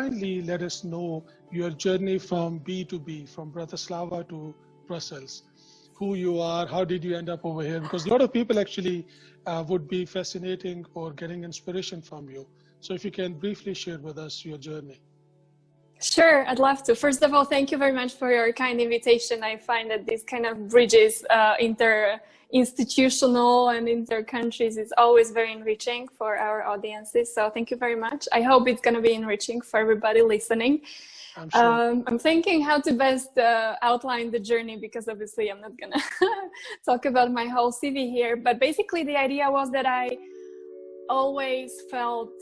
kindly let us know your journey from B to B, from Bratislava to Brussels, who you are, how did you end up over here? Because a lot of people actually would be fascinating or getting inspiration from you. So if you can briefly share with us your journey. Sure, I'd love to. First of all, thank you very much for your kind invitation. I find that this kind of bridges inter-institutional and inter-countries is always very enriching for our audiences. So thank you very much. I hope it's going to be enriching for everybody listening. I'm sure. I'm thinking how to best outline the journey, because obviously I'm not going to talk about my whole CV here. But basically the idea was that I always felt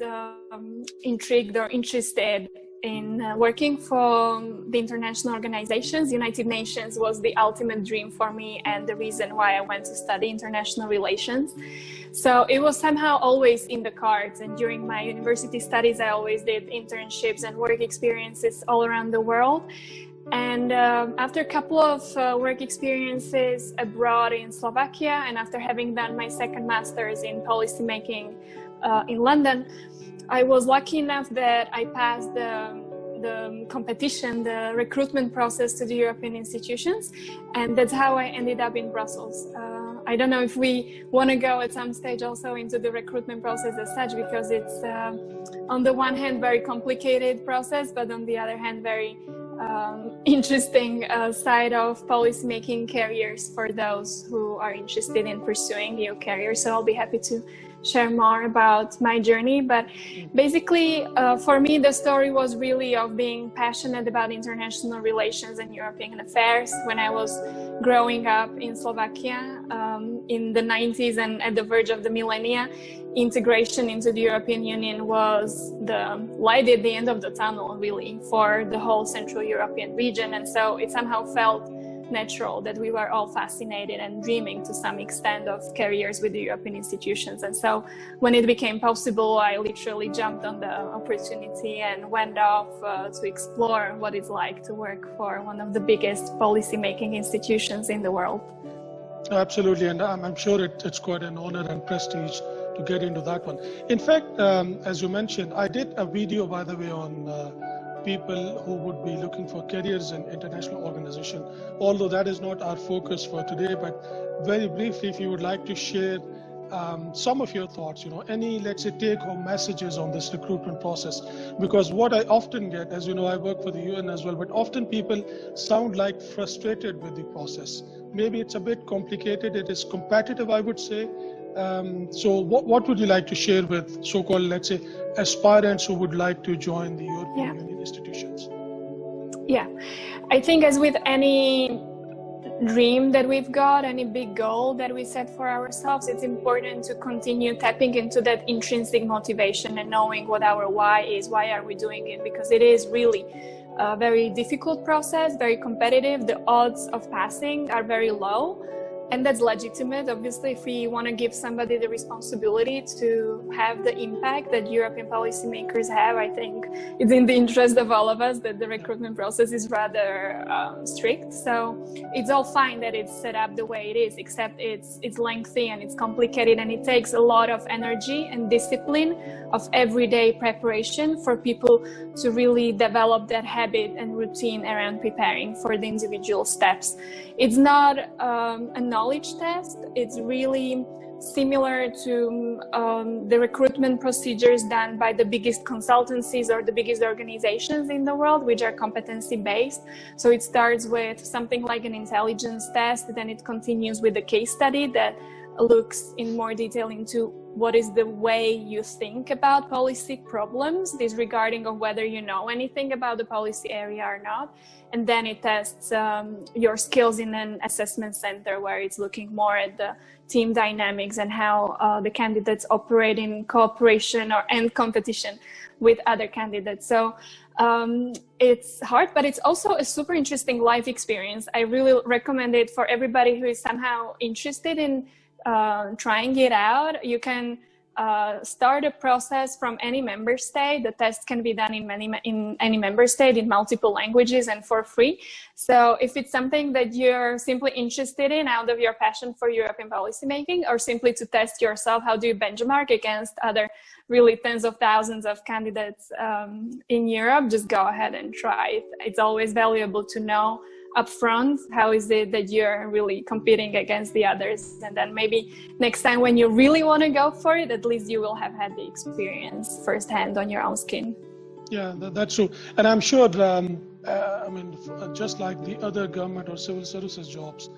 intrigued or interested in working for the international organizations. United Nations was the ultimate dream for me and the reason why I went to study international relations. So it was somehow always in the cards, and during my university studies I always did internships and work experiences all around the world. And after a couple of work experiences abroad in Slovakia, and after having done my second master's in policymaking in London, I was lucky enough that I passed the competition, the recruitment process to the European institutions, and that's how I ended up in Brussels. I don't know if we want to go at some stage also into the recruitment process as such, because it's on the one hand very complicated process, but on the other hand very interesting side of policymaking careers for those who are interested in pursuing new careers. So I'll be happy to share more about my journey. But basically, for me, the story was really of being passionate about international relations and European affairs. When I was growing up in Slovakia in the 90s and at the verge of the millennia, integration into the European Union was the light at the end of the tunnel, really, for the whole Central European region. And so it somehow felt natural that we were all fascinated and dreaming to some extent of careers with the European institutions. And so when it became possible, I literally jumped on the opportunity and went off to explore what it's like to work for one of the biggest policy-making institutions in the world. Absolutely, and I'm sure it's quite an honor and prestige to get into that one. In fact, as you mentioned, I did a video, by the way, on people who would be looking for careers in international organization, although that is not our focus for today. But very briefly, if you would like to share some of your thoughts, any, let's say, take-home messages on this recruitment process, because what I often get, as you know, I work for the UN as well, but often people sound like frustrated with the process. Maybe it's a bit complicated, it is competitive, I would say. So what would you like to share with so-called, let's say, aspirants who would like to join the European Union institutions? Yeah, I think as with any dream that we've got, any big goal that we set for ourselves, it's important to continue tapping into that intrinsic motivation and knowing what our why is. Why are we doing it? Because it is really a very difficult process, very competitive. The odds of passing are very low. And that's legitimate. Obviously, if we want to give somebody the responsibility to have the impact that European policymakers have, I think it's in the interest of all of us that the recruitment process is rather strict. So it's all fine that it's set up the way it is, except it's lengthy and it's complicated, and it takes a lot of energy and discipline of everyday preparation for people to really develop that habit and routine around preparing for the individual steps. It's not a knowledge test. It's really similar to the recruitment procedures done by the biggest consultancies or the biggest organizations in the world, which are competency-based. So it starts with something like an intelligence test, then it continues with a case study that looks in more detail into what is the way you think about policy problems, disregarding of whether you know anything about the policy area or not. And then it tests your skills in an assessment center where it's looking more at the team dynamics and how the candidates operate in cooperation and competition with other candidates. So it's hard, but it's also a super interesting life experience. I really recommend it for everybody who is somehow interested in trying it out. You can start a process from any member state. The test can be done in any member state in multiple languages and for free. So if it's something that you're simply interested in out of your passion for European policymaking, or simply to test yourself, how do you benchmark against other really tens of thousands of candidates in Europe, just go ahead and try it. It's always valuable to know upfront how is it that you're really competing against the others, and then maybe next time when you really want to go for it, at least you will have had the experience firsthand on your own skin. Yeah, that's true. And I'm sure I mean, just like the other government or civil services jobs,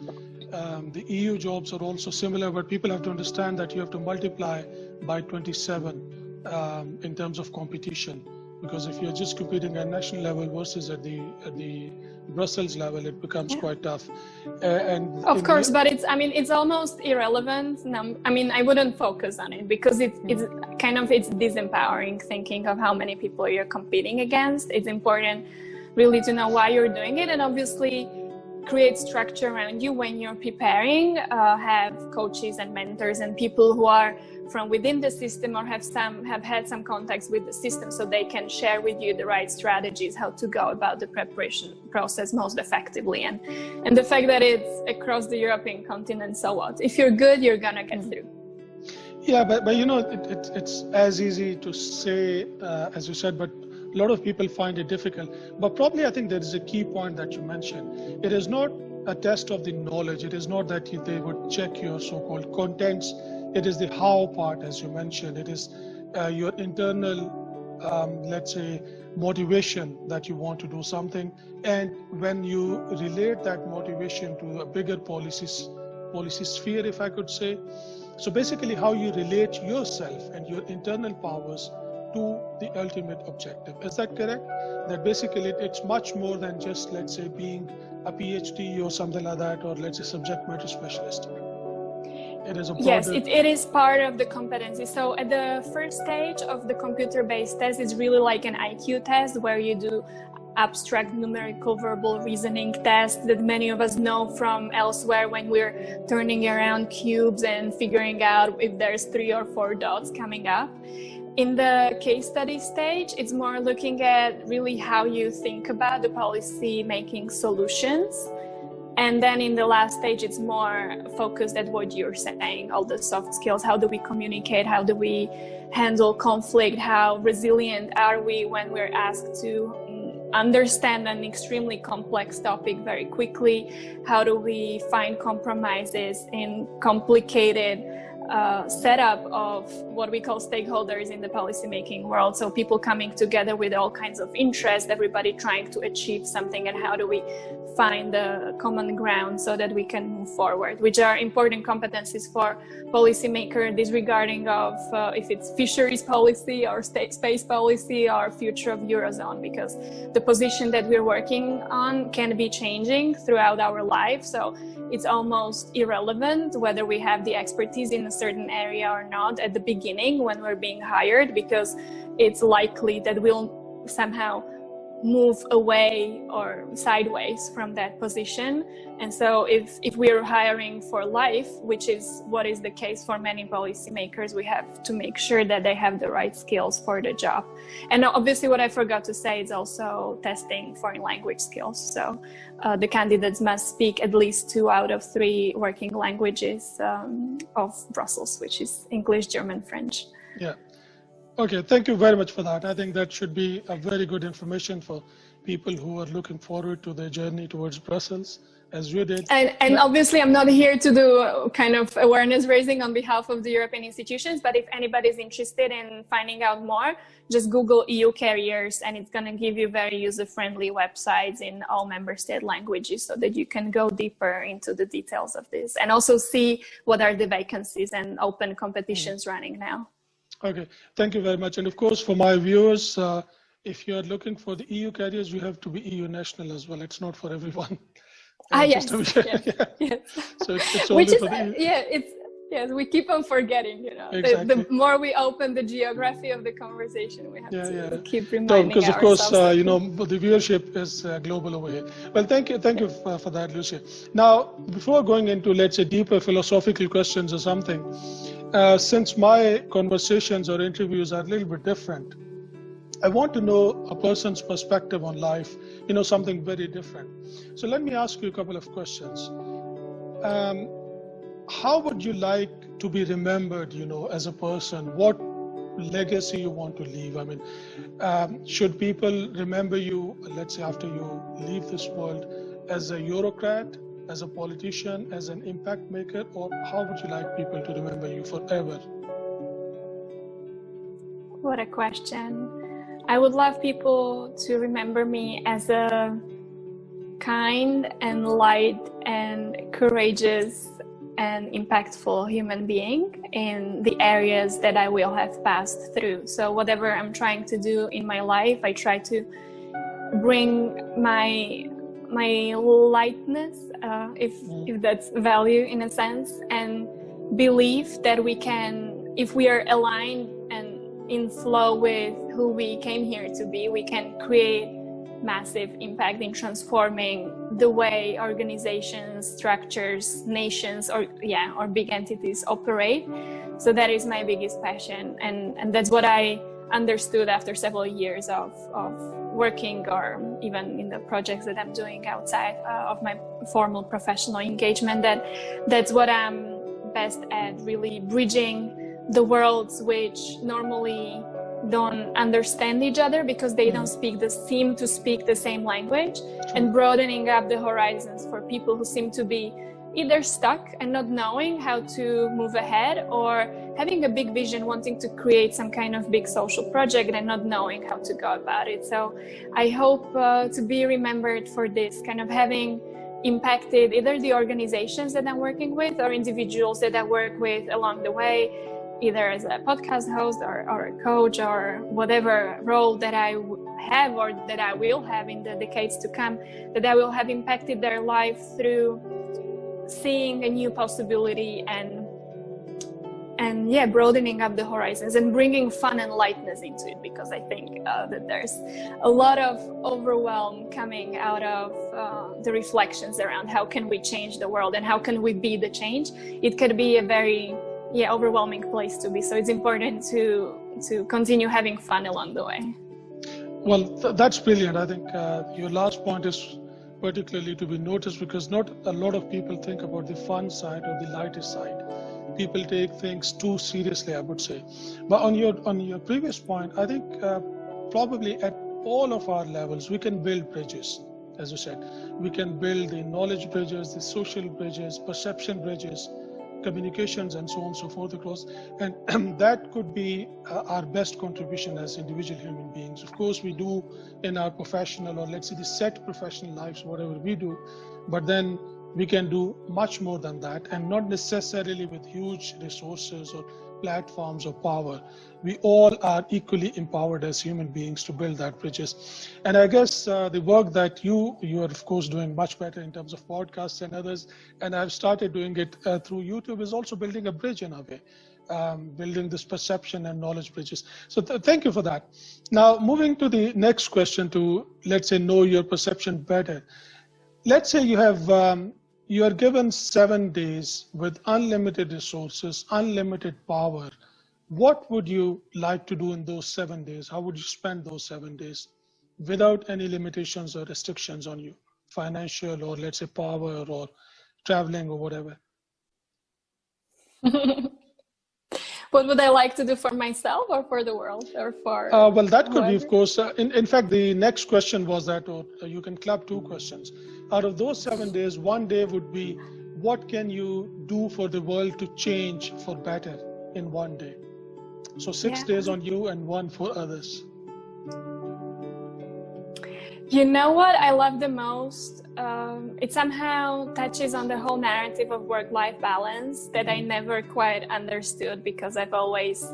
the EU jobs are also similar, but people have to understand that you have to multiply by 27 in terms of competition, because if you're just competing at national level versus at the Brussels level, it becomes quite tough. And of course, but it's almost irrelevant. I mean, I wouldn't focus on it, because it's disempowering thinking of how many people you're competing against. It's important really to know why you're doing it, and obviously create structure around you when you're preparing. Have coaches and mentors and people who are from within the system or have had some contacts with the system, so they can share with you the right strategies, how to go about the preparation process most effectively. And the fact that it's across the European continent, so what? If you're good, you're gonna get through. Yeah, but you know, it's as easy to say, as you said, but a lot of people find it difficult. But probably I think there is a key point that you mentioned. It is not a test of the knowledge. It is not that they would check your so-called contents. It is the how part, as you mentioned. It is your internal, let's say, motivation that you want to do something. And when you relate that motivation to a bigger policy sphere, if I could say, so basically how you relate yourself and your internal powers to the ultimate objective. Is that correct? That basically it's much more than just, let's say, being a PhD or something like that, or let's say subject matter specialist. It is a broader... Yes, it is part of the competency. So at the first stage of the computer-based test, it's really like an IQ test, where you do abstract numerical verbal reasoning tests that many of us know from elsewhere, when we're turning around cubes and figuring out if there's 3 or 4 dots coming up. In the case study stage, it's more looking at really how you think about the policy making solutions. And then in the last stage, it's more focused at what you're saying, all the soft skills. How do we communicate? How do we handle conflict? How resilient are we when we're asked to understand an extremely complex topic very quickly? How do we find compromises in complicated setup of what we call stakeholders in the policymaking world? So people coming together with all kinds of interests, everybody trying to achieve something, and how do we find the common ground so that we can move forward, which are important competencies for policymaker, disregarding of if it's fisheries policy or space policy or future of Eurozone, because the position that we're working on can be changing throughout our life. So it's almost irrelevant whether we have the expertise in a certain area or not at the beginning when we're being hired, because it's likely that we'll somehow move away or sideways from that position. And so if we're hiring for life, which is what is the case for many policymakers, we have to make sure that they have the right skills for the job. And obviously what I forgot to say is also testing foreign language skills. So the candidates must speak at least 2 out of 3 working languages of Brussels, which is English, German, French. Yeah. Okay, thank you very much for that. I think that should be a very good information for people who are looking forward to their journey towards Brussels, as you did. And obviously, I'm not here to do kind of awareness raising on behalf of the European institutions, but if anybody's interested in finding out more, just Google EU careers, and it's going to give you very user-friendly websites in all member state languages, so that you can go deeper into the details of this and also see what are the vacancies and open competitions running now. Okay, thank you very much. And of course, for my viewers, if you're looking for the EU careers, you have to be EU national as well. It's not for everyone. Yes. Yeah. Yes. So it's only for the EU. Yeah, Yes, we keep on forgetting, you know. Exactly. The more we open the geography of the conversation, we have to keep reminding because of course, ourselves. you know, the viewership is global over here. Well, thank you for that, Lucia. Now, before going into, let's say, deeper philosophical questions or something, since my conversations or interviews are a little bit different, I want to know a person's perspective on life, you know, something very different. So let me ask you a couple of questions. How would you like to be remembered, you know, as a person? What legacy you want to leave? I mean, should people remember you, let's say, after you leave this world, as a Eurocrat, as a politician, as an impact maker, or how would you like people to remember you forever? What a question. I would love people to remember me as a kind and light and courageous and impactful human being in the areas that I will have passed through. So whatever I'm trying to do in my life, I try to bring my lightness, if that's value in a sense, and believe that we can, if we are aligned and in flow with who we came here to be, we can create massive impact in transforming the way organizations, structures, nations, or big entities operate. So that is my biggest passion, and that's what I understood after several years of working, or even in the projects that I'm doing outside of my formal professional engagement, that's what I'm best at, really bridging the worlds which normally don't understand each other because they don't seem to speak the same language, and broadening up the horizons for people who seem to be either stuck and not knowing how to move ahead, or having a big vision, wanting to create some kind of big social project and not knowing how to go about it. So I hope to be remembered for this, kind of having impacted either the organizations that I'm working with or individuals that I work with along the way, either as a podcast host or a coach or whatever role that I have or that I will have in the decades to come, that I will have impacted their life through seeing a new possibility and broadening up the horizons and bringing fun and lightness into it, because I think that there's a lot of overwhelm coming out of the reflections around how can we change the world and how can we be the change. It could be a very overwhelming place to be. So it's important to continue having fun along the way. Well, that's brilliant. I think your last point is particularly to be noticed, because not a lot of people think about the fun side or the lighter side. People take things too seriously, I would say. But on your previous point, I think probably at all of our levels, we can build bridges. As you said, we can build the knowledge bridges, the social bridges, perception bridges, communications, and so on and so forth across, and that could be our best contribution as individual human beings. Of course, we do in our professional, or let's say the set professional lives, whatever we do, but then we can do much more than that, and not necessarily with huge resources or platforms or power. We all are equally empowered as human beings to build that bridges. And I guess the work that you are of course doing much better in terms of podcasts and others, and I've started doing it through YouTube, is also building a bridge in a way, building this perception and knowledge bridges. So thank you for that. Now, moving to the next question, to, let's say, know your perception better. Let's say you have you are given 7 days with unlimited resources, unlimited power. What would you like to do in those 7 days? How would you spend those 7 days without any limitations or restrictions on you, financial, or let's say power, or traveling, or whatever? What would I like to do for myself or for the world, or for well, that could whoever? be, of course, in fact, the next question was that, or you can club 2 questions. Out of those 7 days, 1 day would be, what can you do for the world to change for better in 1 day? So 6 days on you and 1 for others. You know what I love the most? It somehow touches on the whole narrative of work-life balance that I never quite understood, because I've always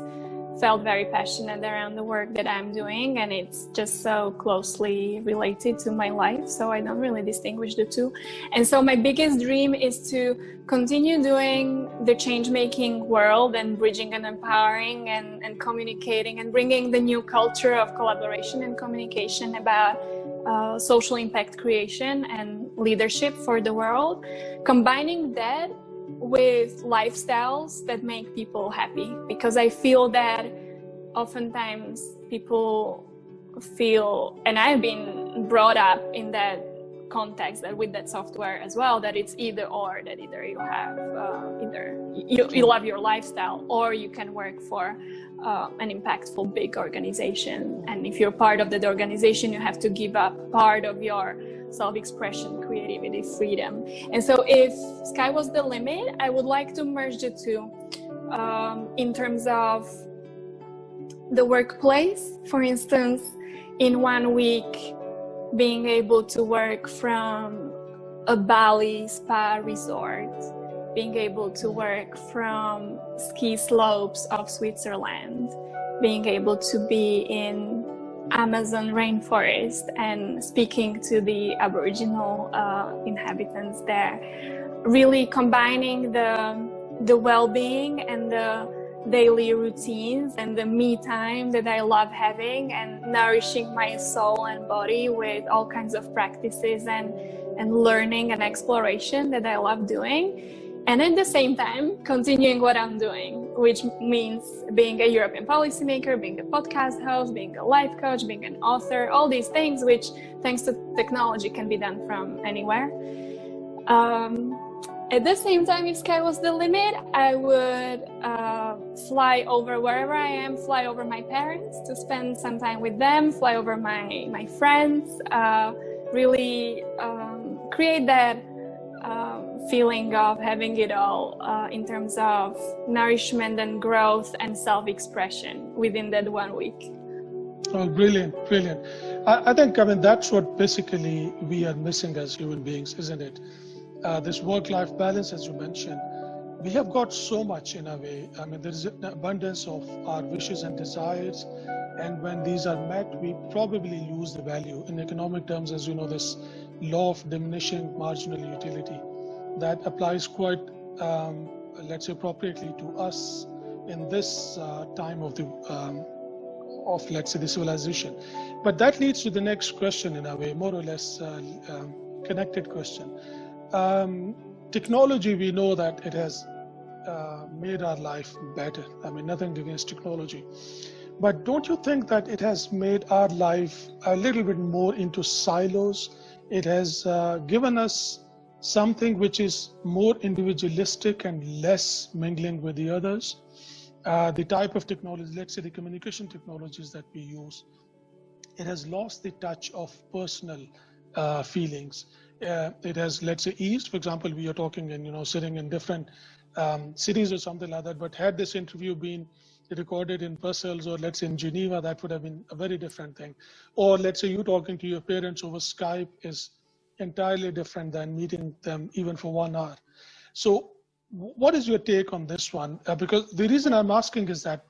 felt very passionate around the work that I'm doing, and it's just so closely related to my life, so I don't really distinguish the two. And so my biggest dream is to continue doing the change-making world and bridging and empowering and communicating and bringing the new culture of collaboration and communication about social impact creation and leadership for the world, combining that with lifestyles that make people happy, because I feel that oftentimes people feel, and I've been brought up in that context, that with that software as well, that it's either or, that either you have either you love your lifestyle, or you can work for an impactful big organization, and if you're part of that organization, you have to give up part of your self-expression, creativity, freedom. And so if sky was the limit, I would like to merge the two in terms of the workplace. For instance, in 1 week, being able to work from a Bali spa resort, being able to work from ski slopes of Switzerland, being able to be in Amazon rainforest and speaking to the Aboriginal inhabitants there, really combining the well-being and the daily routines and the me time that I love having, and nourishing my soul and body with all kinds of practices and learning and exploration that I love doing. And at the same time, continuing what I'm doing, which means being a European policymaker, being a podcast host, being a life coach, being an author, all these things, which thanks to technology can be done from anywhere. At the same time, if sky was the limit, I would fly over wherever I am, fly over my parents to spend some time with them, fly over my friends, really create that feeling of having it all in terms of nourishment and growth and self-expression within that 1 week. Oh, brilliant, brilliant. I think, that's what basically we are missing as human beings, isn't it? This work-life balance, as you mentioned, we have got so much in a way. There is an abundance of our wishes and desires, and when these are met, we probably lose the value. In economic terms, as you know, this law of diminishing marginal utility, that applies quite, let's say, appropriately to us in this time of let's say, the civilization. But that leads to the next question, in a way, more or less connected question. Technology, we know that it has made our life better. Nothing against technology. But don't you think that it has made our life a little bit more into silos? It has given us something which is more individualistic and less mingling with the others. The type of technology, let's say the communication technologies that we use, it has lost the touch of personal feelings. It has, let's say, eased. For example, we are talking and sitting in different cities or something like that. But had this interview been recorded in Brussels or let's say in Geneva, that would have been a very different thing. Or let's say you talking to your parents over Skype is entirely different than meeting them even for 1 hour. So what is your take on this one? Because the reason I'm asking is that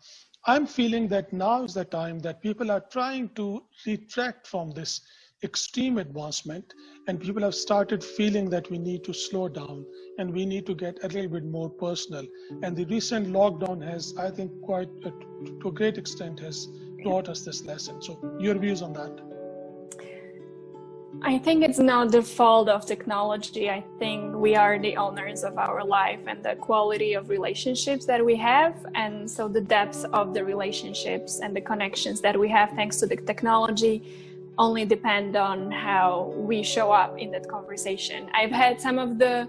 I'm feeling that now is the time that people are trying to retract from this extreme advancement, and people have started feeling that we need to slow down and we need to get a little bit more personal. And the recent lockdown has, I think, quite to a great extent has taught us this lesson. So your views on that? I think it's not the fault of technology. I think we are the owners of our life and the quality of relationships that we have. And so the depth of the relationships and the connections that we have thanks to the technology only depend on how we show up in that conversation. I've had some of the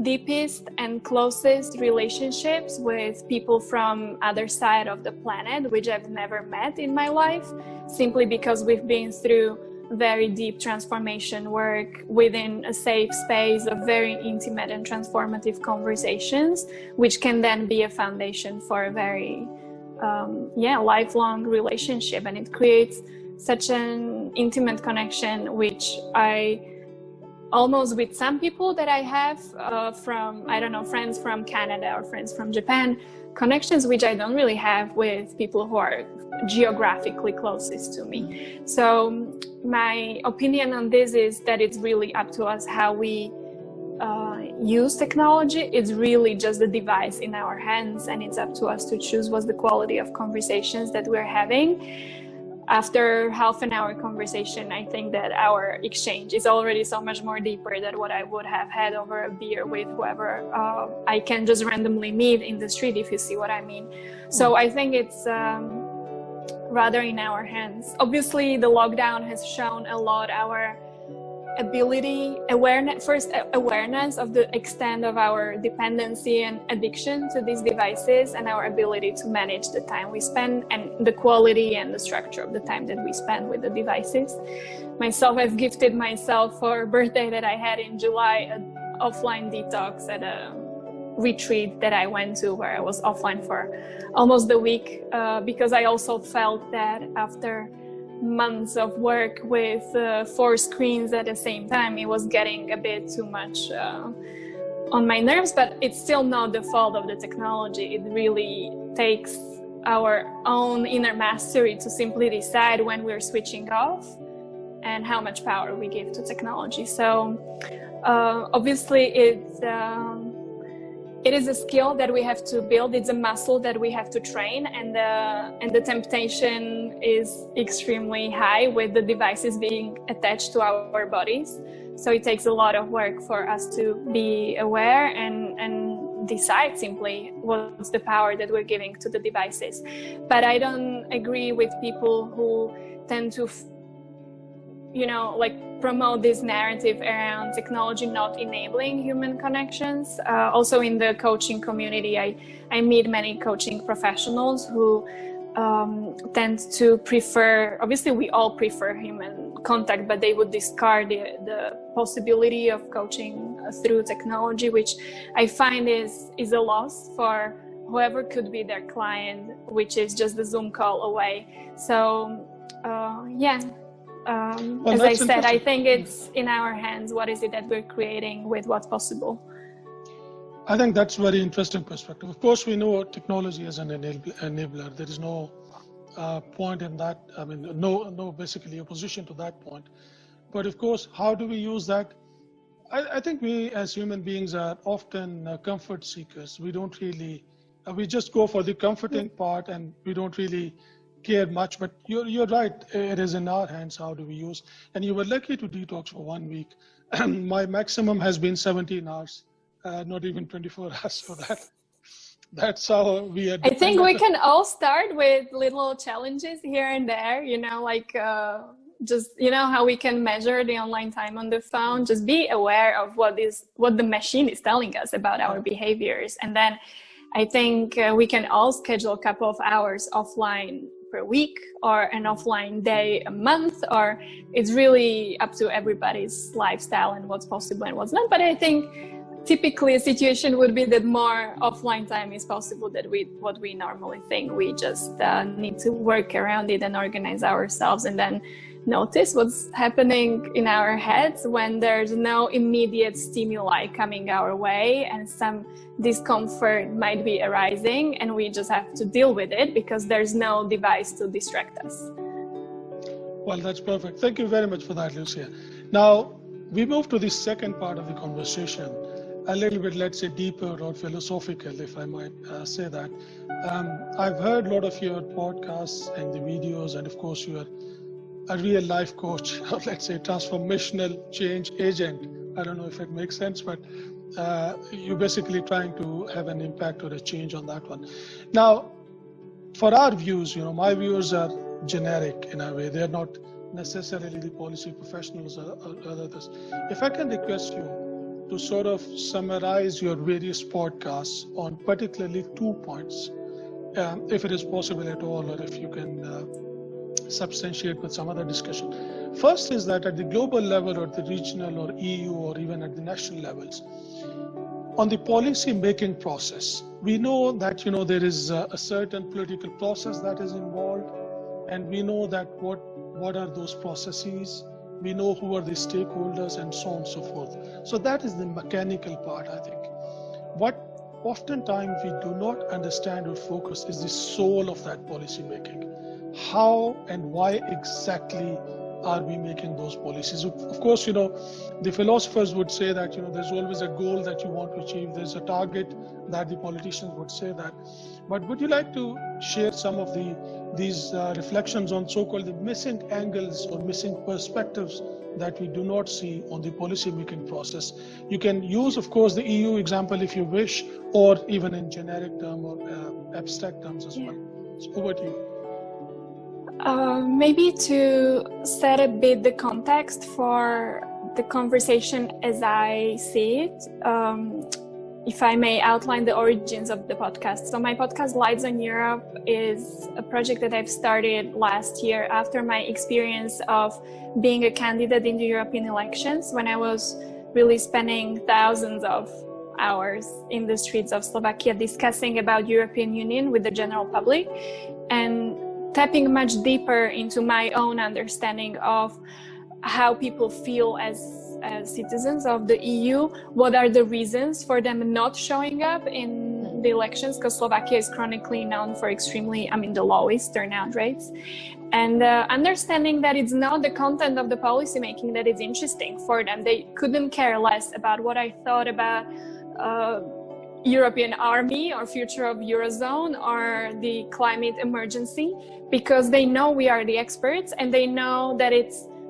deepest and closest relationships with people from other side of the planet, which I've never met in my life, simply because we've been through very deep transformation work within a safe space of very intimate and transformative conversations, which can then be a foundation for a very lifelong relationship. And it creates such an intimate connection, which I almost with some people that I have from, I don't know, friends from Canada or friends from Japan, connections which I don't really have with people who are geographically closest to me. So my opinion on this is that it's really up to us how we use technology. It's really just the device in our hands, and it's up to us to choose what's the quality of conversations that we're having. After half an hour conversation, I think that our exchange is already so much more deeper than what I would have had over a beer with whoever I can just randomly meet in the street, if you see what I mean. So I think it's rather in our hands. Obviously, the lockdown has shown a lot our awareness of the extent of our dependency and addiction to these devices, and our ability to manage the time we spend and the quality and the structure of the time that we spend with the devices. Myself, I've gifted myself for a birthday that I had in July an offline detox at a retreat that I went to, where I was offline for almost a week, because I also felt that after months of work with 4 screens at the same time, it was getting a bit too much on my nerves. But it's still not the fault of the technology. It really takes our own inner mastery to simply decide when we're switching off and how much power we give to technology. So obviously it is a skill that we have to build. It's a muscle that we have to train, and the temptation is extremely high with the devices being attached to our bodies. So it takes a lot of work for us to be aware and decide simply what's the power that we're giving to the devices. But I don't agree with people who tend to promote this narrative around technology not enabling human connections. Also in the coaching community, I meet many coaching professionals who tend to prefer, obviously we all prefer human contact, but they would discard the possibility of coaching through technology, which I find is a loss for whoever could be their client, which is just the Zoom call away. So as I said, I think it's in our hands. What is it that we're creating with what's possible? I think that's a very interesting perspective. Of course, we know technology is an enabler. There is no point in that. I mean, no basically opposition to that point. But of course, how do we use that? I think we as human beings are often comfort seekers. We don't really, we just go for the comforting part, and we don't really care much. But you're right, it is in our hands. How do we use? And you were lucky to detox for 1 week. My maximum has been 17 hours, not even 24 hours. So that's how we are. I think we can all start with little challenges here and there, just how we can measure the online time on the phone. Just be aware of what the machine is telling us about our behaviors, and then I think we can all schedule a couple of hours offline per week, or an offline day a month, or it's really up to everybody's lifestyle and what's possible and what's not. But I think typically a situation would be that more offline time is possible than what we normally think. We just need to work around it and organize ourselves, and then notice what's happening in our heads when there's no immediate stimuli coming our way, and some discomfort might be arising, and we just have to deal with it because there's no device to distract us. Well, that's perfect. Thank you very much for that, Lucia. Now, we move to the second part of the conversation, a little bit, let's say, deeper or philosophical, if I might say that. I've heard a lot of your podcasts and the videos, and of course, you are a real life coach, or let's say transformational change agent. I don't know if it makes sense, but you're basically trying to have an impact or a change on that one. Now, for our views, my views are generic in a way. They're not necessarily the policy professionals or others. If I can request you to sort of summarize your various podcasts on particularly 2 points, if it is possible at all, or if you can substantiate with some other discussion. First is that at the global level, or the regional or EU, or even at the national levels, on the policy making process, we know that there is a certain political process that is involved, and we know that what are those processes, we know who are the stakeholders, and so on and so forth. So that is the mechanical part, I think. What oftentimes we do not understand or focus is the soul of that policy making. How and why exactly are we making those policies? Of course, the philosophers would say that, there's always a goal that you want to achieve. There's a target that the politicians would say that. But would you like to share some of these reflections on so-called the missing angles or missing perspectives that we do not see on the policy making process? You can use, of course, the EU example if you wish, or even in generic term or abstract terms as well. So over to you. Maybe to set a bit the context for the conversation as I see it, if I may outline the origins of the podcast. So my podcast, Lights on Europe, is a project that I've started last year after my experience of being a candidate in the European elections, when I was really spending thousands of hours in the streets of Slovakia discussing about European Union with the general public and tapping much deeper into my own understanding of how people feel as citizens of the EU, what are the reasons for them not showing up in the elections, because Slovakia is chronically known for the lowest turnout rates, and understanding that it's not the content of the policy making that is interesting for them. They couldn't care less about what I thought about European army or future of Eurozone or the climate emergency, because they know we are the experts and they know that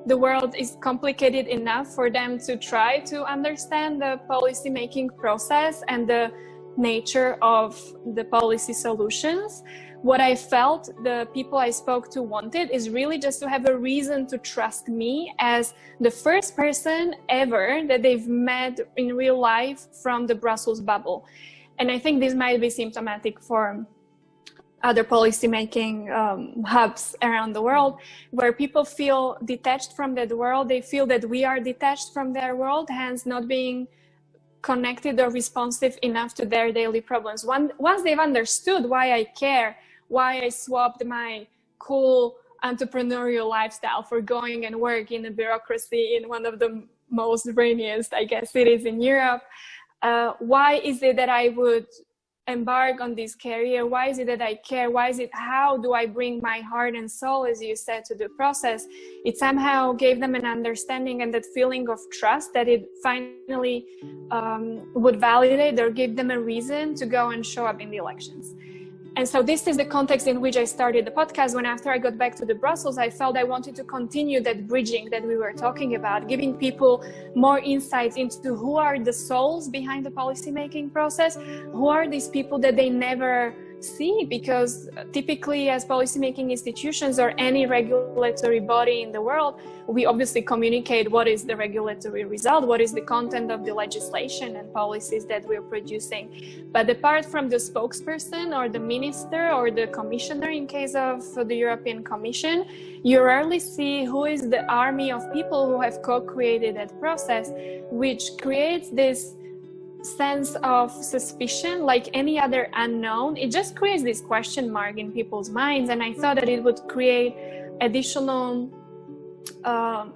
the world is complicated enough for them to try to understand the policy making process and the nature of the policy solutions. What I felt the people I spoke to wanted is really just to have a reason to trust me as the first person ever that they've met in real life from the Brussels bubble. And I think this might be symptomatic for other policymaking hubs around the world, where people feel detached from that world. They feel that we are detached from their world, hence not being connected or responsive enough to their daily problems. Once they've understood why I care, why I swapped my cool entrepreneurial lifestyle for going and work in a bureaucracy in one of the most rainiest, I guess, cities in Europe, why is it that I would embark on this career? Why is it that I care? How do I bring my heart and soul, as you said, to the process? It somehow gave them an understanding and that feeling of trust that it finally would validate or give them a reason to go and show up in the elections. And so this is the context in which I started the podcast, when after I got back to the Brussels, I felt I wanted to continue that bridging that we were talking about, giving people more insights into who are the souls behind the policymaking process, who are these people that they never see, because typically as policymaking institutions or any regulatory body in the world, we obviously communicate what is the regulatory result, what is the content of the legislation and policies that we're producing. But apart from the spokesperson or the minister or the commissioner in case of the European Commission, you rarely see who is the army of people who have co-created that process, which creates this sense of suspicion, like any other unknown. It just creates this question mark in people's minds, and I thought that it would create additional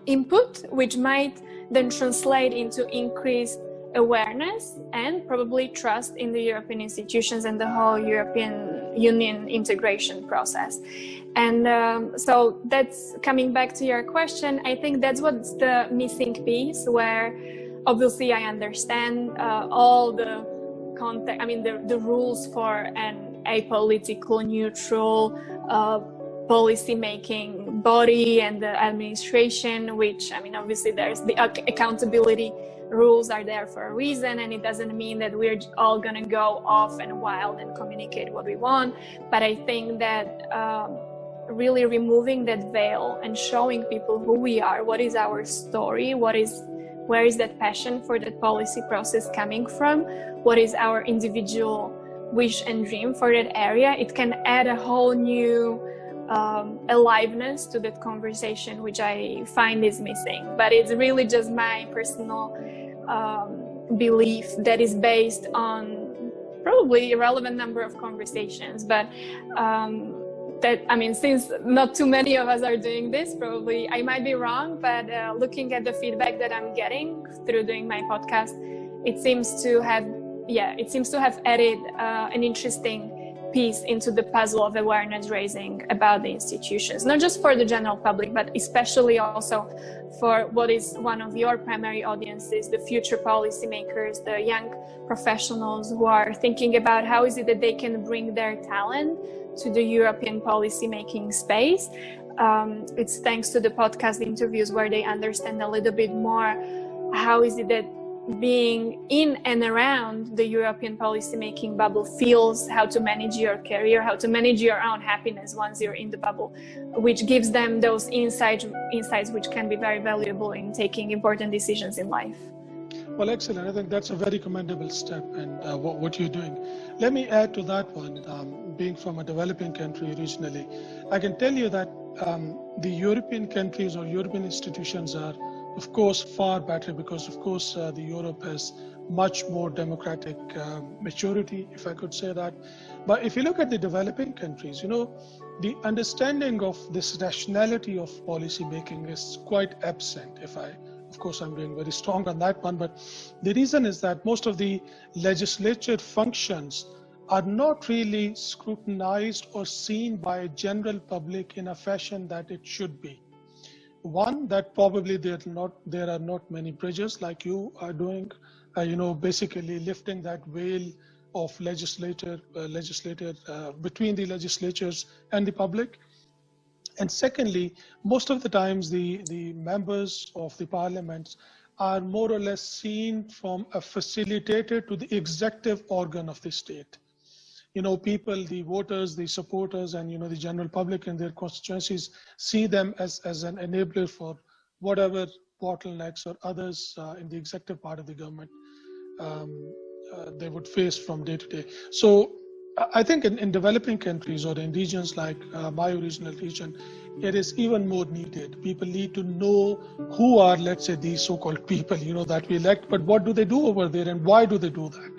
input, which might then translate into increased awareness and probably trust in the European institutions and the whole European Union integration process. And so that's coming back to your question. I think that's what's the missing piece, where obviously I understand all the context, the rules for an apolitical, neutral policy-making body and the administration, which, obviously there's the accountability rules are there for a reason, and it doesn't mean that we're all going to go off and wild and communicate what we want. But I think that really removing that veil and showing people who we are, what is our story, where is that passion for that policy process coming from? What is our individual wish and dream for that area? It can add a whole new aliveness to that conversation, which I find is missing. But it's really just my personal belief that is based on probably a relevant number of conversations. But since not too many of us are doing this, probably I might be wrong, but looking at the feedback that I'm getting through doing my podcast, it seems to have added an interesting piece into the puzzle of awareness raising about the institutions, not just for the general public, but especially also for what is one of your primary audiences, the future policymakers, the young professionals who are thinking about how is it that they can bring their talent to the European policymaking space. It's thanks to the podcast interviews where they understand a little bit more how is it that being in and around the European policymaking bubble feels, how to manage your career, how to manage your own happiness once you're in the bubble, which gives them those insights which can be very valuable in taking important decisions in life. Well, excellent. I think that's a very commendable step, and what you're doing. Let me add to that one. Being from a developing country originally, I can tell you that the European countries or European institutions are, of course, far better because, of course, the Europe has much more democratic maturity, if I could say that. But if you look at the developing countries, the understanding of this rationality of policy making is quite absent. Of course, I'm being very strong on that one, but the reason is that most of the legislature functions are not really scrutinized or seen by a general public in a fashion that it should be. One, that probably there are not many bridges like you are doing, basically lifting that veil of legislator between the legislatures and the public. And secondly, most of the times the members of the parliaments are more or less seen from a facilitator to the executive organ of the state. People, the voters, the supporters, and the general public in their constituencies see them as an enabler for whatever bottlenecks or others in the executive part of the government they would face from day to day. So I think in developing countries or in regions like my original region, it is even more needed. People need to know who are, let's say, these so-called people, that we elect, but what do they do over there and why do they do that?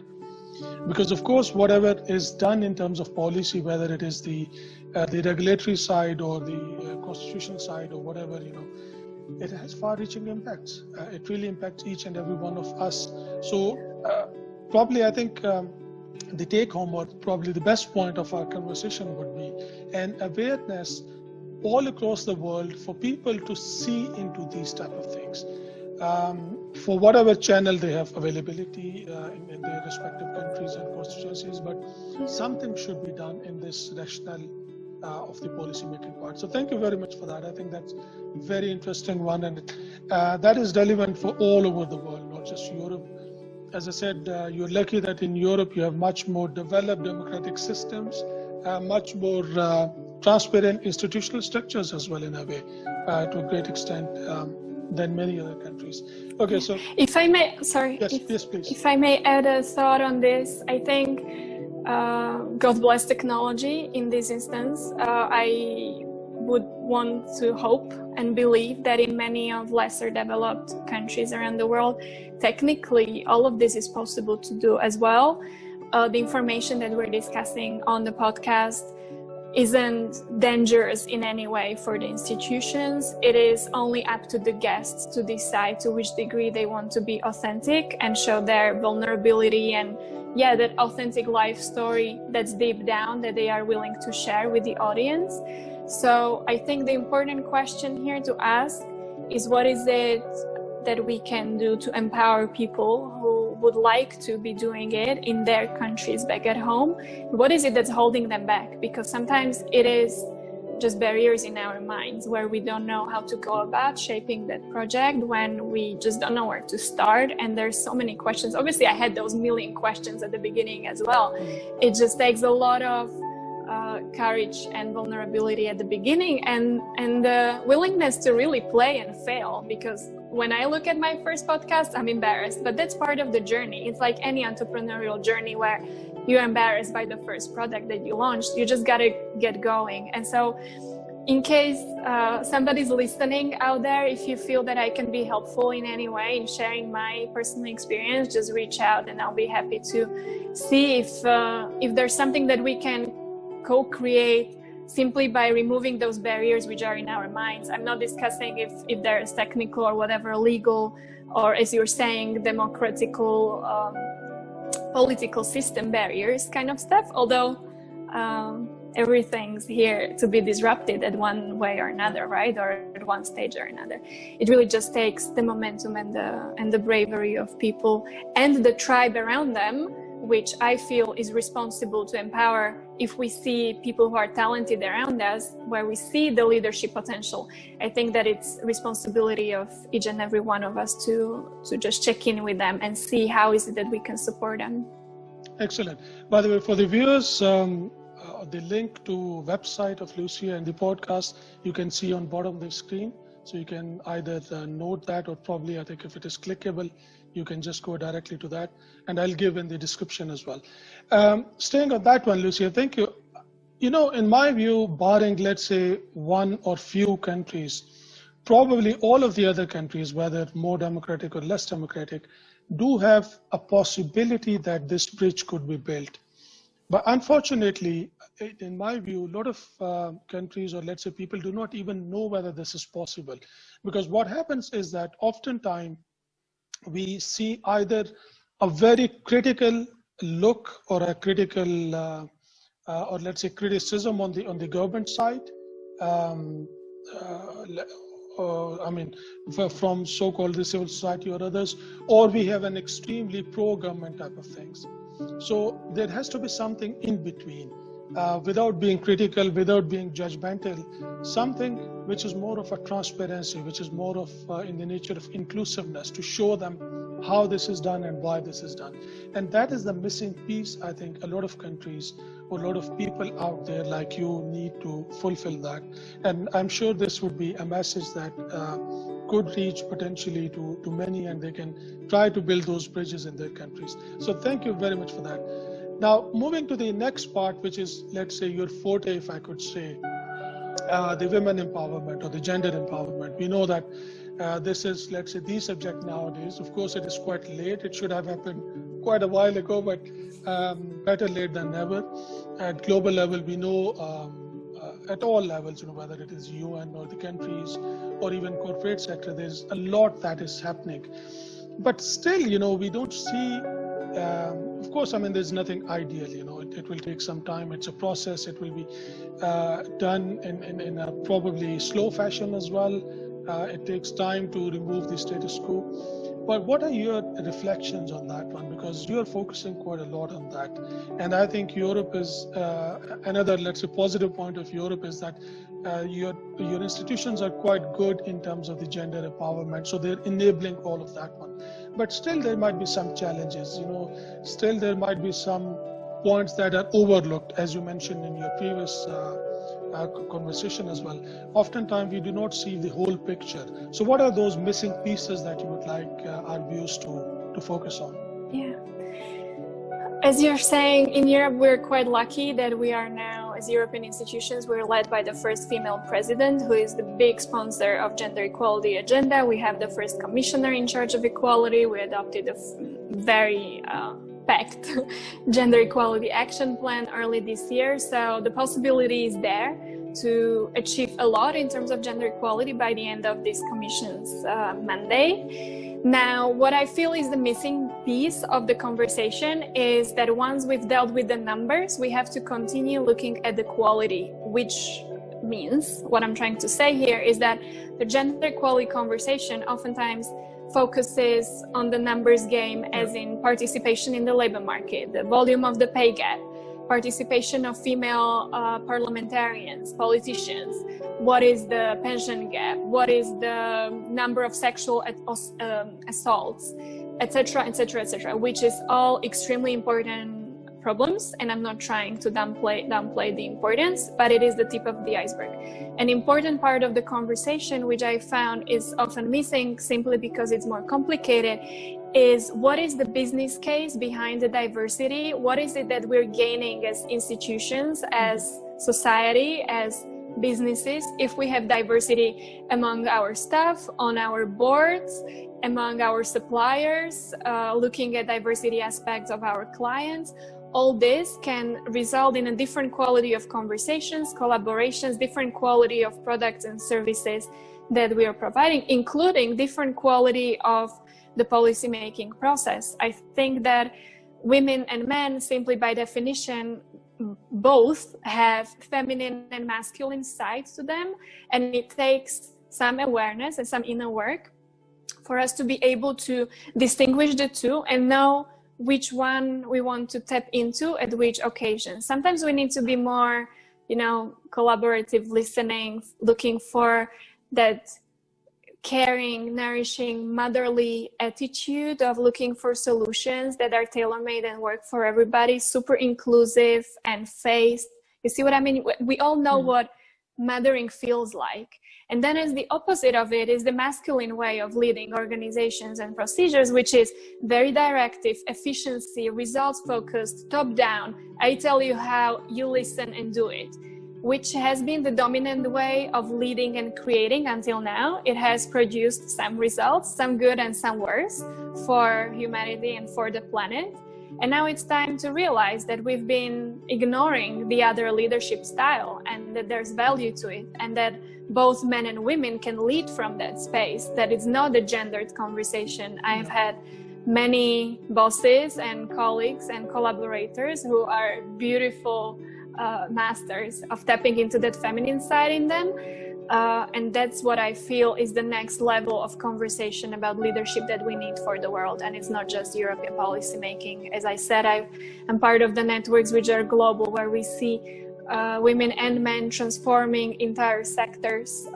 Because, of course, whatever is done in terms of policy, whether it is the regulatory side or the constitutional side or whatever, it has far-reaching impacts. It really impacts each and every one of us. So probably I think the take-home or probably the best point of our conversation would be an awareness all across the world for people to see into these type of things. For whatever channel they have availability in their respective countries and constituencies, but something should be done in this rationale of the policy making part. So thank you very much for that. I think that's a very interesting one, and that is relevant for all over the world, not just Europe. As I said, you're lucky that in Europe you have much more developed democratic systems, much more transparent institutional structures as well in a way, to a great extent. Than many other countries. Okay, so if I may, sorry. Yes, please. If I may add a thought on this, I think God bless technology in this instance. I would want to hope and believe that in many of lesser developed countries around the world, technically all of this is possible to do as well. The information that we're discussing on the podcast isn't dangerous in any way for the institutions. It is only up to the guests to decide to which degree they want to be authentic and show their vulnerability and that authentic life story that's deep down that they are willing to share with the audience. So I think the important question here to ask is, what is it that we can do to empower people who would like to be doing it in their countries back at home? What is it that's holding them back? Because sometimes it is just barriers in our minds where we don't know how to go about shaping that project, when we just don't know where to start. And there's so many questions. Obviously, I had those million questions at the beginning as well. It just takes a lot of courage and vulnerability at the beginning, and the willingness to really play and fail. Because when I look at my first podcast, I'm embarrassed, but that's part of the journey. It's like any entrepreneurial journey where you're embarrassed by the first product that you launched. You just got to get going. And so in case somebody's listening out there, if you feel that I can be helpful in any way in sharing my personal experience, just reach out and I'll be happy to see if there's something that we can co-create simply by removing those barriers which are in our minds. I'm not discussing if there's technical or whatever legal, or as you're saying, democratical, political system barriers kind of stuff, although everything's here to be disrupted at one way or another, right? Or at one stage or another. It really just takes the momentum and the bravery of people and the tribe around them, which I feel is responsible to empower. If we see people who are talented around us, where we see the leadership potential, I think that it's responsibility of each and every one of us to just check in with them and see how is it that we can support them. Excellent. By the way, for the viewers, the link to website of Lucia and the podcast, you can see on bottom of the screen. So you can either note that, or probably I think if it is clickable, you can just go directly to that. And I'll give in the description as well. Staying on that one, Lucia, thank you. You know, in my view, barring, let's say, one or few countries, probably all of the other countries, whether more democratic or less democratic, do have a possibility that this bridge could be built. But unfortunately, in my view, a lot of countries, or let's say people, do not even know whether this is possible. Because what happens is that oftentimes we see either a very critical look or a critical, or let's say criticism on the government side. I mean, from so-called the civil society or others, or we have an extremely pro-government type of things. So there has to be something in between, without being critical, without being judgmental, something which is more of a transparency, which is more of in the nature of inclusiveness, to show them how this is done and why this is done. And that is the missing piece. I think a lot of countries or a lot of people out there like you need to fulfill that. And I'm sure this would be a message that could reach potentially to many, and they can try to build those bridges in their countries. So thank you very much for that. Now, moving to the next part, which is, let's say, your forte, if I could say, the women empowerment or the gender empowerment. We know that this is, let's say, the subject nowadays. Of course, it is quite late. It should have happened quite a while ago, but better late than never. At global level, we know at all levels, you know, whether it is UN or the countries or even corporate sector, there's a lot that is happening. But still, you know, we don't see, of course, I mean, there's nothing ideal, you know, it will take some time. It's a process. It will be done in a probably slow fashion as well. It takes time to remove the status quo. But what are your reflections on that one? Because you're focusing quite a lot on that. And I think Europe is another, let's say, positive point of Europe is that your institutions are quite good in terms of the gender empowerment. So they're enabling all of that one. But still there might be some challenges, you know, still there might be some points that are overlooked, as you mentioned in your previous conversation as well. Oftentimes we do not see the whole picture. So what are those missing pieces that you would like our viewers to focus on? Yeah. As you're saying, in Europe, we're quite lucky that we are now, as European institutions, we're led by the first female president, who is the big sponsor of gender equality agenda. We have the first commissioner in charge of equality. We adopted a very packed gender equality action plan early this year. So the possibility is there to achieve a lot in terms of gender equality by the end of this commission's mandate. Now, what I feel is the missing piece of the conversation is that once we've dealt with the numbers, we have to continue looking at the quality, which means, what I'm trying to say here is that the gender equality conversation oftentimes focuses on the numbers game, as in participation in the labor market, the volume of the pay gap, participation of female parliamentarians, politicians, what is the pension gap, what is the number of sexual assaults, etc., etc., etc., which is all extremely important problems, and I'm not trying to downplay the importance, but it is the tip of the iceberg. An important part of the conversation, which I found is often missing simply because it's more complicated, is what is the business case behind the diversity? What is it that we're gaining as institutions, as society, as businesses, if we have diversity among our staff, on our boards, among our suppliers, looking at diversity aspects of our clients? all this can result in a different quality of conversations, collaborations, different quality of products and services that we are providing, including different quality of the policy making process. I think that women and men, simply by definition, both have feminine and masculine sides to them, and it takes some awareness and some inner work for us to be able to distinguish the two and know which one we want to tap into at which occasion. Sometimes we need to be more, collaborative listening, looking for that caring, nourishing, motherly attitude of looking for solutions that are tailor-made and work for everybody, super inclusive and phased. You see what I mean? We all know what mothering feels like. And then as the opposite of it is the masculine way of leading organizations and procedures, which is very directive, efficiency, results focused, top down. I tell you how, you listen and do it, which has been the dominant way of leading and creating until now. It has produced some results, some good and some worse, for humanity and for the planet. And now it's time to realize that we've been ignoring the other leadership style, and that there's value to it, and that both men and women can lead from that space, that it's not a gendered conversation. I have had many bosses and colleagues and collaborators who are beautiful masters of tapping into that feminine side in them. And that's what I feel is the next level of conversation about leadership that we need for the world. And it's not just European policy making. As I said, I'm part of the networks which are global, where we see women and men transforming entire sectors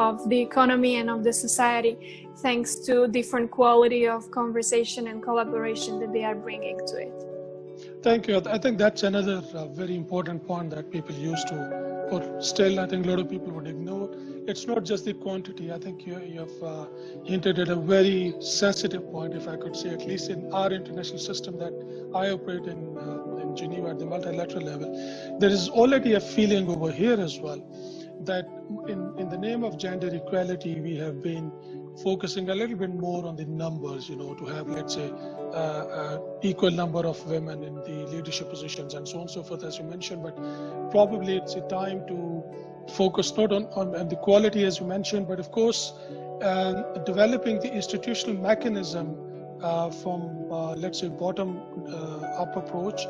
of the economy and of the society, thanks to different quality of conversation and collaboration that they are bringing to it. Thank you. I think that's another very important point that people used to, or still I think a lot of people would ignore. It's not just the quantity. I think you have hinted at a very sensitive point, if I could say, at least in our international system that I operate in Geneva at the multilateral level. There is already a feeling over here as well that in the name of gender equality, we have been focusing a little bit more on the numbers, to have, let's say, equal number of women in the leadership positions and so on and so forth, as you mentioned. But probably it's a time to focus not on the quality, as you mentioned, but of course, developing the institutional mechanism from, let's say, bottom up approach,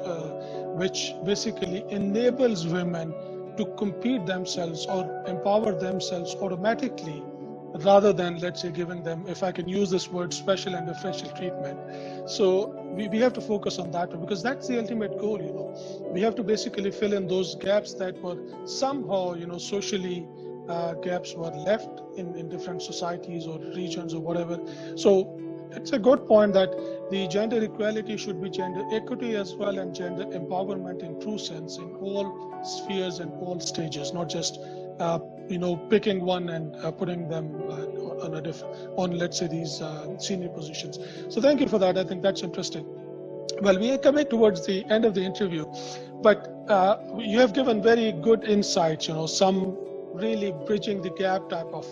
which basically enables women to compete themselves or empower themselves automatically, rather than, let's say, giving them, if I can use this word, special and differential treatment. So we have to focus on that, because that's the ultimate goal. We have to basically fill in those gaps that were somehow, socially gaps were left in different societies or regions or whatever. So it's a good point that the gender equality should be gender equity as well, and gender empowerment in true sense in all spheres and all stages, not just picking one and putting them on let's say these senior positions. So thank you for that. I think that's interesting. Well, we are coming towards the end of the interview, but you have given very good insights, some really bridging the gap type of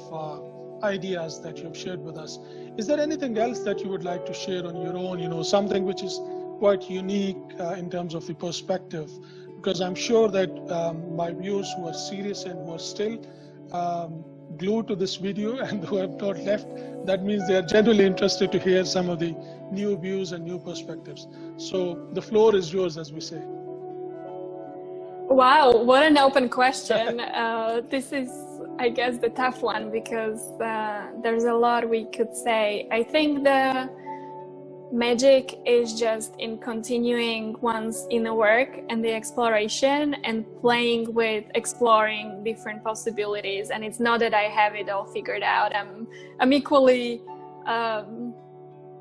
ideas that you have shared with us. Is there anything else that you would like to share on your own, something which is quite unique in terms of the perspective? Because I'm sure that my viewers who are serious and who are still glued to this video and who have not left, that means they are genuinely interested to hear some of the new views and new perspectives. So the floor is yours, as we say. Wow, what an open question. This is, I guess, the tough one, because there's a lot we could say. I think the magic is just in continuing one's inner work and the exploration and playing with exploring different possibilities. And it's not that I have it all figured out. I'm equally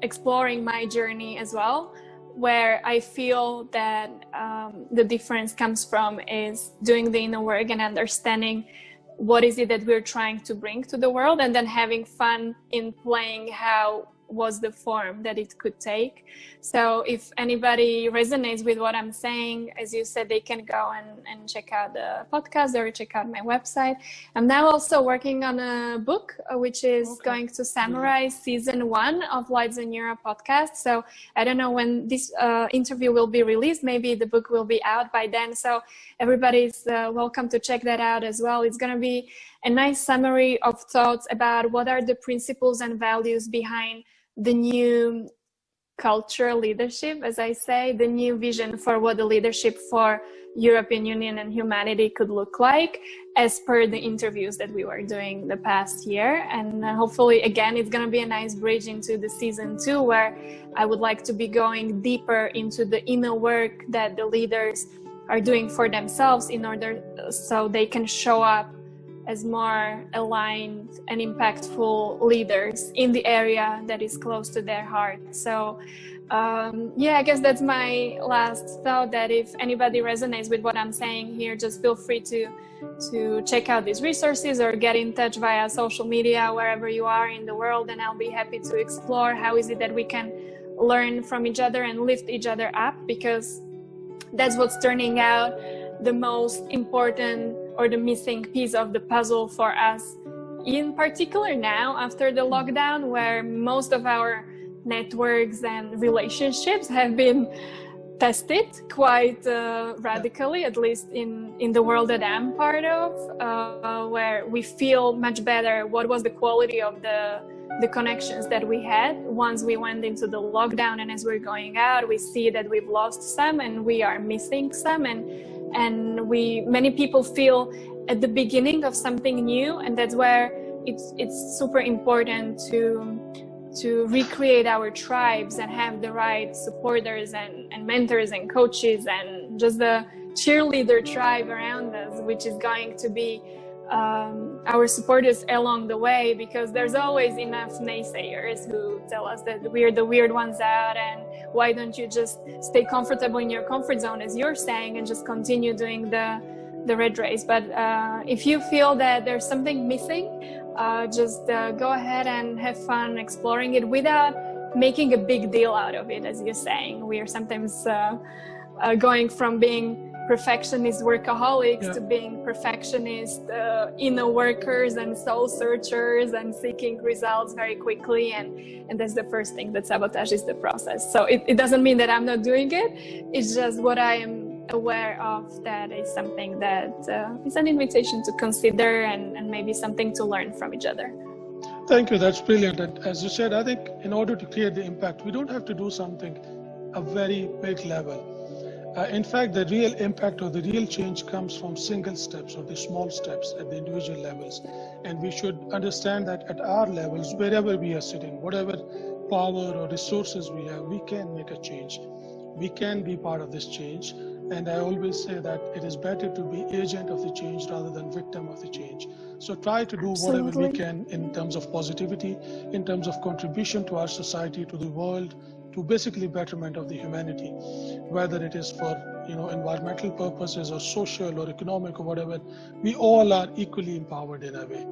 exploring my journey as well, where I feel that the difference comes from is doing the inner work and understanding what is it that we're trying to bring to the world, and then having fun in playing how was the form that it could take. So if anybody resonates with what I'm saying, as you said, they can go and check out the podcast or check out my website. I'm now also working on a book, which is going to summarize season 1 of Lights on Europe podcast. So I don't know when this interview will be released. Maybe the book will be out by then. So everybody's welcome to check that out as well. It's going to be a nice summary of thoughts about what are the principles and values behind the new cultural leadership, as I say, the new vision for what the leadership for European Union and humanity could look like, as per the interviews that we were doing the past year. And hopefully, again, it's going to be a nice bridge into the season 2, where I would like to be going deeper into the inner work that the leaders are doing for themselves in order so they can show up as more aligned and impactful leaders in the area that is close to their heart. So I guess that's my last thought, that if anybody resonates with what I'm saying here, just feel free to check out these resources or get in touch via social media wherever you are in the world, and I'll be happy to explore how is it that we can learn from each other and lift each other up, because that's what's turning out the most important or the missing piece of the puzzle for us, in particular now after the lockdown, where most of our networks and relationships have been tested quite radically, at least in the world that I'm part of, where we feel much better what was the quality of the connections that we had once we went into the lockdown. And as we're going out, we see that we've lost some and we are missing some, and many people feel at the beginning of something new, and that's where it's super important to recreate our tribes and have the right supporters and mentors and coaches and just the cheerleader tribe around us, which is going to be our supporters along the way, because there's always enough naysayers who tell us that we're the weird ones out, and why don't you just stay comfortable in your comfort zone, as you're saying, and just continue doing the red race. But if you feel that there's something missing, just go ahead and have fun exploring it without making a big deal out of it. As you're saying, we are sometimes going from being perfectionist workaholics to being perfectionist inner workers and soul searchers and seeking results very quickly, and that's the first thing that sabotages the process. So it doesn't mean that I'm not doing it, it's just what I am aware of, that is something that is an invitation to consider and maybe something to learn from each other. Thank you, that's brilliant. And as you said, I think in order to create the impact, we don't have to do something a very big level. In fact, the real impact or the real change comes from single steps or the small steps at the individual levels. And we should understand that at our levels, wherever we are sitting, whatever power or resources we have, we can make a change. We can be part of this change. And I always say that it is better to be agent of the change rather than victim of the change. So try to do whatever we can in terms of positivity, in terms of contribution to our society, to the world, to basically betterment of the humanity, whether it is for environmental purposes or social or economic or whatever. We all are equally empowered in a way.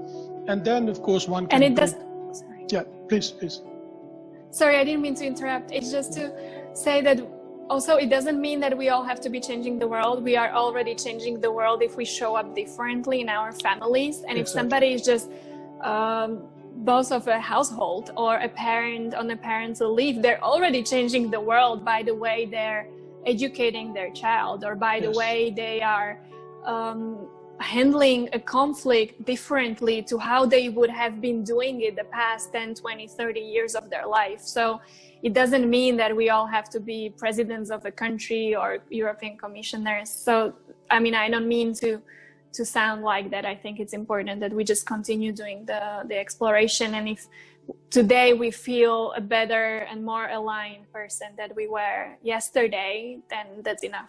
And then of course one can— And it does— sorry. Yeah, please. Sorry, I didn't mean to interrupt. It's just to say that also it doesn't mean that we all have to be changing the world. We are already changing the world if we show up differently in our families. And if somebody is just boss of a household or a parent on a parental leave, they're already changing the world by the way they're educating their child, or by the way they are handling a conflict differently to how they would have been doing it the past 10, 20, 30 years of their life. So it doesn't mean that we all have to be presidents of a country or European commissioners. So, I mean, I don't mean to sound like that. I think it's important that we just continue doing the exploration. And if today we feel a better and more aligned person that we were yesterday, then that's enough.